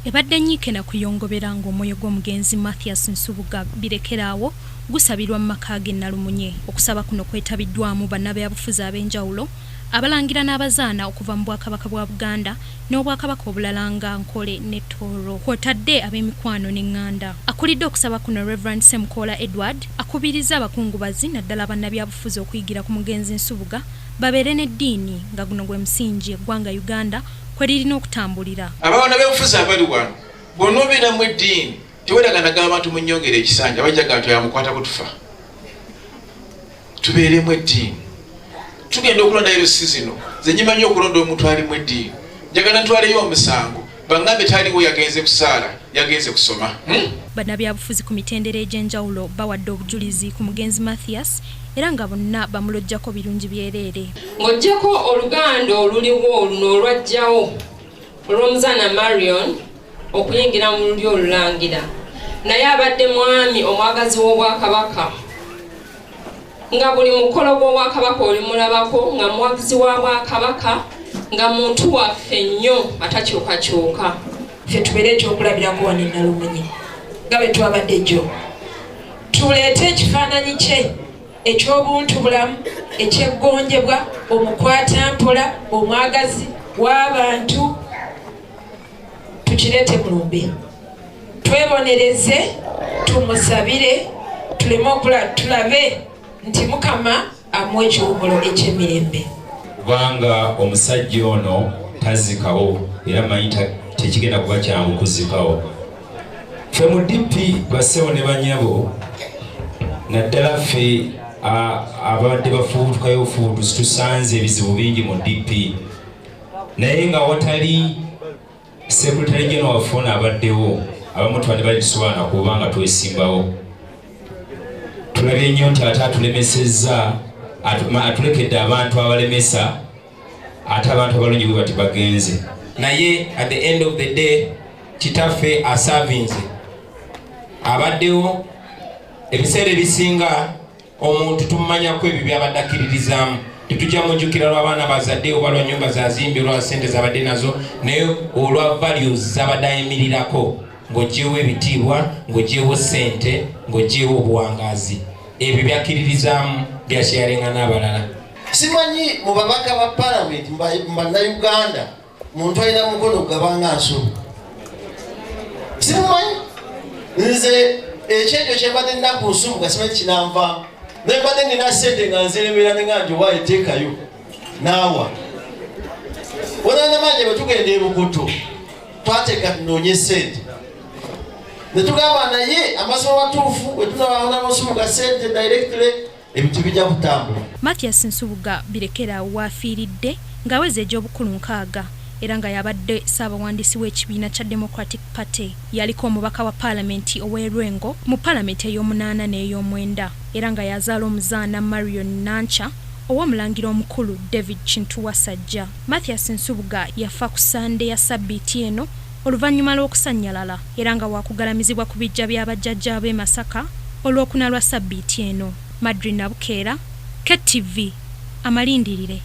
ebadde nyiike na kuyongobera ng'omwoyo gw'omugenzi Mathias Nsubuga birekeraawo gusabirwa mu maka ge Nalumunye. Okusaba kuno kwetabiddwamu banna byabufuzi ab'enjawulo abalangira n'abazaana okuva mu bwakabaka bwa Buganda n'obwakabaka obulala nga Nkole ne Tooro kw'otadde ab'emikwano n'eŋŋanda. Akulidde okusaba kuno Reverend Semkola Edward akubiriza abakungubazi naddala banna byabufuzi okuyigira ku mugenzi Nsubuga babeere n'eddiini nga guno gwe musingi eggwanga Uganda kweririna okutambulira. Abawana b'obufuzi abali wano bw'onobeera mu eddiini teweeraganaga abantu mu nnyongera ekisanja bajjaga nti yamukwata kutufa. Tubeere mu eddiini. Tugenda okulonda erosi zino ze nyimanyi okulonda omuntu ali mu eddiini. Njagala ntwaleyo omusango baŋŋambe taliwo yagenze kusaala yagenze kusoma. Bannabyabufuzi ku mitendera egy'enjawulo bawadde obujulizi ku mugenzi Mathias era nga bonna bamulojjako birungi byereere. Ng'oggyako oluganda oluliwo luno olwajjawo olw'omuzaana Marion okuyingira mu lulyo olulangira naye abadde mwami omwagazi w'obwakabaka nga buli mukolo gw'obwakabaka olimulabako nga muwagizi wa bwakabaka nga muntu waffe nnyo atakyukakyuka. Ffe tubeere ekyokulabirako wano e Nalumunye nga bwe twabadde jjo. Tuleete ekifaananyi kye eky'obuntu bulamu ekyeggonjebwa omukwatampola omwagazi w'abantu tukireete Walumbe. Twebonereze tumusabire tuleme tulabe nti Mukama amuwa ekiwumulo eky'emirembe. Kubanga omusajja ono tazikawo era manyi tekigenda kuba kyangu kuzikawo. Ffe mu DP basewo ne banyabo naddala ffe abadde bafuutukayo ofuutusi tusanze ebizibu bingi mu DP naye nga watali Secretary General wafuna abaddewo abamu twali balituswana kubanga twesimbawo. Tulabye nnyo nti ate atulemesezza atulekedde abantu abalemesa ate abantu abalungi bwe bati bagenze. Naye at the end of the day kitaffe asavinze abaddewo ebiseera ebisinga omuntu tumumanyako ebyo byabadde akkiririzaamu. Tetujja munjukira lw'abaana bazadde oba lwa nnyumba zazimbi olwa ssente zabadde nazo naye olwa values zabadde ayimirirako ng'oggyewo ebitiibwa ng'oggyewo ssente ng'oggyewo obuwangaazi. Ebyo byakkiririzaamu byasharinga n'abalala. Simanyi mu babaka ba palamenti mbanna Uganda muntu alina mukono gabanga Nsubuga. Simanyi nze ekyekyo kyembadde nnaku Nsubuga simanyi kinanvaamu. Nebadde nina ssente nga nziremera ne nga nti waayiteekayo naawa. Wonanamanje bwe tugenda e Bukutu twateeka tunoonye ssente. Ne tugamba naye amasomo matuufu bwe tunabaona Nsubuga ssente directly ebintu bijja kutambula. Mathias Nsubuga birekeraawo waafiiridde ng'aweza egy'obukulu 6 era nga yabadde ssaabawandiisi w'ekibiina kya Democratic Party. Yaliko omubaka wa palamenti ow'Erwengo mu palamenti ey'omunaana n'ey'omwenda era nga yazaala omuzaana Marion Nancha ow'omulangira omukulu David Kintu Wasajja. Mathias Nsubuga yafa ku Sande ya Sabbiiti eno oluvannyuma lw'okusannyalala era nga waakugalamizibwa ku bijja by'abajjajja b'e Masaka olw'okuna lwa Sabbiiti eno. Madri Nabukeera, KTV, amalindirire.